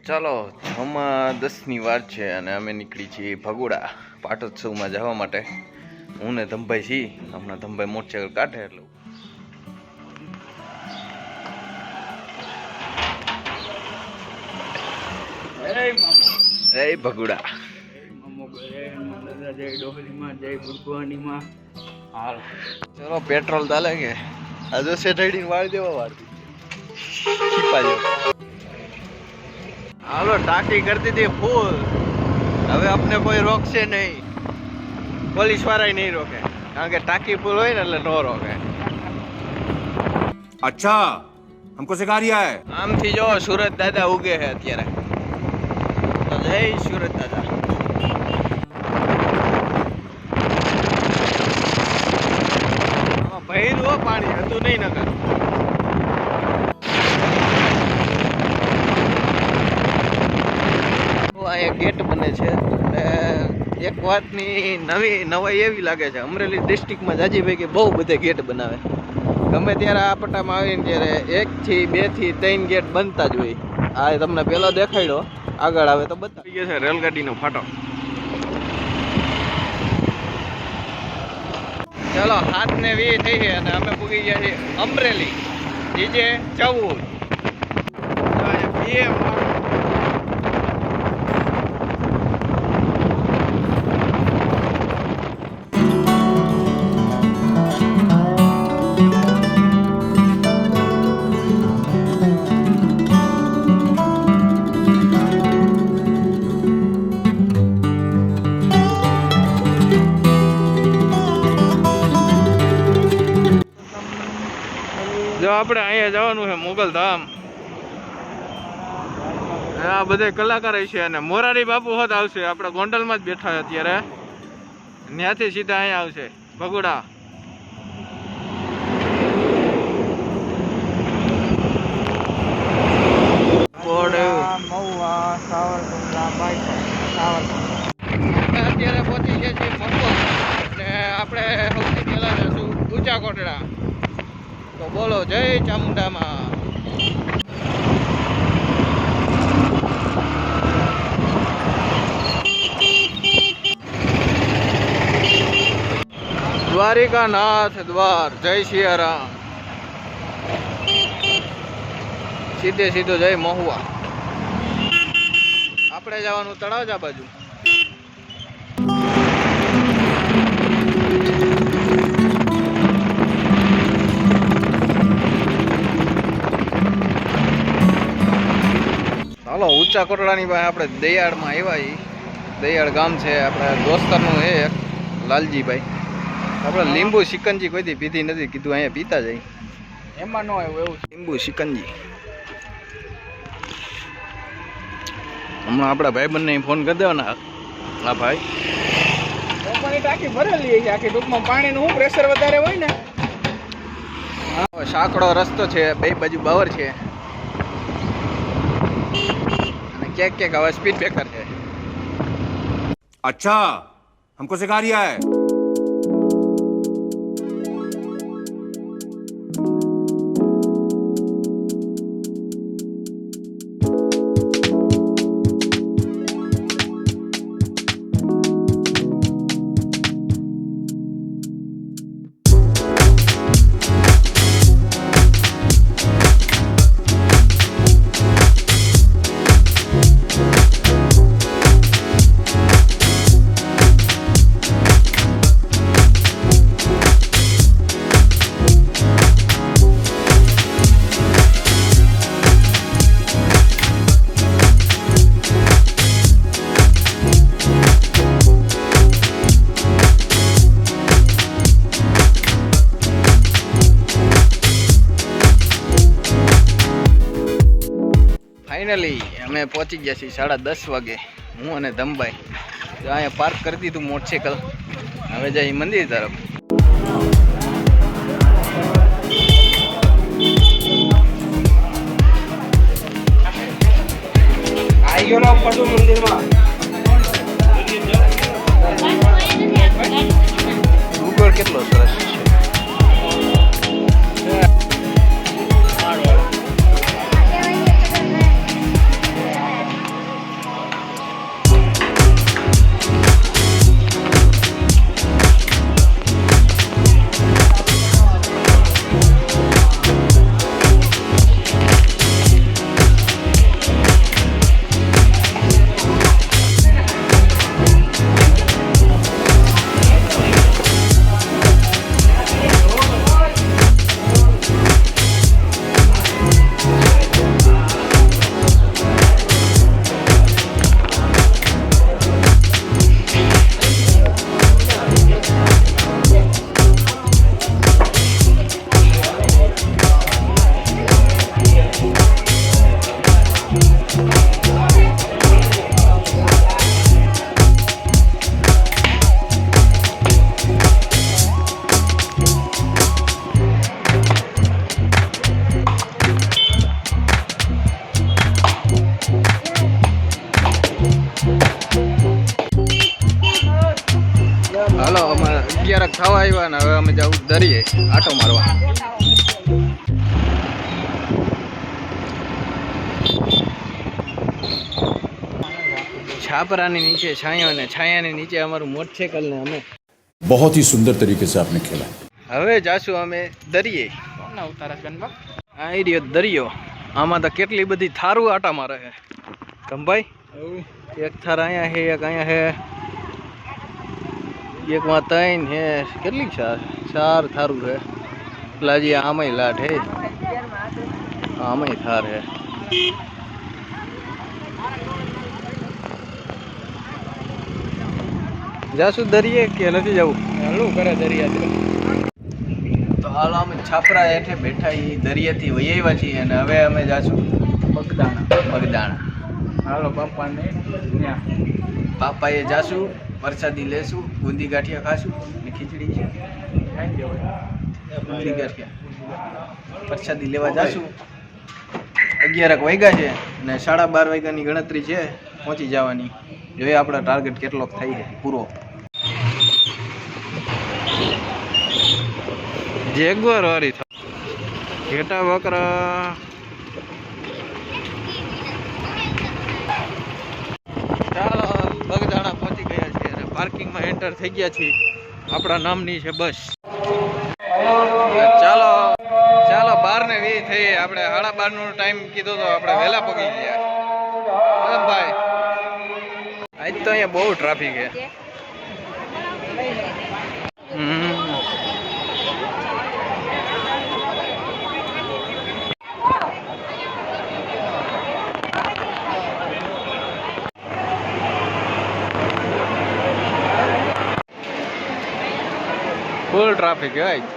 ચાલો 6:10ની વાર છે અને અમે નીકળી છીએ ભગોડા પાટોત્સવમાં જવા માટે. હું ને ધમભાઈ છીએ. હમણાં ધમભાઈ મોટરસાઇકલ કાઢે એટલે એ ભગોડા ચલો પેટ્રોલ ચાલે કે આજે સેટાઈડી વાળી દેવા વાળતી હાલો ટાંકી કરતી હતી ફૂલ. હવે આપને કોઈ રોકશે નહીં, પોલીસ વાળા નહીં રોકે, કારણ કે ટાંકી ફૂલ હોય ને એટલે નો રોકે. અચ્છા हमको सिखा रिया है. આમથી જો સુરત દાદા ઉગે છે અત્યારે. તો જય સુરત દાદા. ભર્યું પાણી હતું નહીં નગર. અહીંયા ગેટ બને છે. એક વાતની નવાઈ એવી લાગે છે, અમરેલી ડિસ્ટ્રિક્ટમાં જાજીભાઈ કે બહુ બધે ગેટ બનાવે. ગમે ત્યારે આ પટ્ટામાં આવીને ત્યારે 1 થી 2 થી 3 ગેટ બનતા જ હોય. આ તમને પેલો દેખાડ્યો, આગળ આવે તો બતાવી ગયો છે રેલગાડીનો ફાટો. ચલો 7:20 થઈ છે અને અમે પૂગી ગયા છીએ અમરેલી. DJ 14. જો આપણે અહીંયા જવાનું છે મુગલ ધામ. આ બધા કલાકાર છે અને મોરારી બાપુ હોત આવશે. આપણે ગોંડલમાં જ બેઠા છે અત્યારે. ત્યાંથી સીધા અહીંયા આવશે ભગોડા. અત્યારે પહોંચી ગયા છીએ મહુવા અને આપણે સૌથી પહેલા જશું ઊંચા કોટડા. તો બોલો જય ચામુંડામાં. દ્વારિકાનાથ દ્વાર. જય સિયારામ. સીધો જય મહુવા. આપણે જવાનું તળાજા બાજુ. હાલો ઊંચા કોટડાની પાસે આપણે દયાળમાં આવ્યા. દયાળ ગામ છે આપણે દોસ્તારનું છે એક લાલજીભાઈ. આપણે લીંબુ શિકંજી કોઈથી પીધી નથી, કીધું અહીંયા પીતા જાય. એમાં ન આવ્યું એવું લીંબુ શિકંજી. હમણાં આપણા ભાઈબંધને ફોન કરી દેવાના. હા ભાઈ પાણી ટાંકી ભરેલી છે આખી. ટૂંકમાં પાણીનું શું પ્રેશર વધારે હોય ને. સાંકડો રસ્તો છે, બે બાજુ બાવર છે અને ક્યાંક હવે સ્પીડ બ્રેકર છે. अच्छा हमको सिखा रिया है. ફાઇનલી અમે પહોંચી ગયા છીએ 10:30 વાગે. હું અને ધમભાઈ જો અહીંયા પાર્ક કરી દીધું મોટરસાઇકલ. હવે જઈ મંદિર તરફ. ઉપર કેટલો સરસ છે. અગિયાર થવા આવ્યા ને હવે અમે જવું દરિયે આટો મારવા. છાપરાની નીચે છાંયો ને છાયાની નીચે અમારું મોટરસાઇકલ ને અમે बहुत ही सुंदर तरीके से आपने खेला. હવે જાશું અમે દરિયે. આ રહ્યો દરિયો. આમાં તો કેટલી બધી થારું આટા મારે છે કંભાઈ. એક થાર અહીંયા છે, એક અહીંયા છે, એક માં ત્રણ છે. કેટલી ચાર થારું છે. પેલા જે આમાંય લાટ હે, આમાંય થાર છે. જાશું દરિયે કે નથી જવું? હાલું કરે દરિયા. તો હાલ અમે છાપરા હેઠે બેઠા એ દરિયાથી વહી આવ્યા છીએ અને હવે અમે જાશું બગદાણા. હાલો બાપાને બાપાએ જાશું, પ્રસાદી લેશું, બુંદી ગાંઠિયા ખાશું ને ખીચડી છે બુંદી ગાંઠિયા પ્રસાદી લેવા જાશું. 11 વાગ્યા છે ને 12:30 વાગ્યાની ગણતરી છે પહોંચી જવાની. જોઈએ આપણા ટાર્ગેટ કેટલોક થાય છે પૂરો. જેગવાર વારી ઘેટા બકરા. ચાલો બગદાણા પહોંચી ગયા છીએ અને પાર્કિંગમાં એન્ટર થઈ ગયા છીએ. આપણા નામની છે બસ. ચાલો ચાલો 12:20 થઈ. આપણે 12:30 નો ટાઈમ કીધો તો આપણે વહેલા પગી ગયા ભાઈ. આજ તો અહીંયા બહુ ટ્રાફિક છે. ફૂલ ટ્રાફિક છે.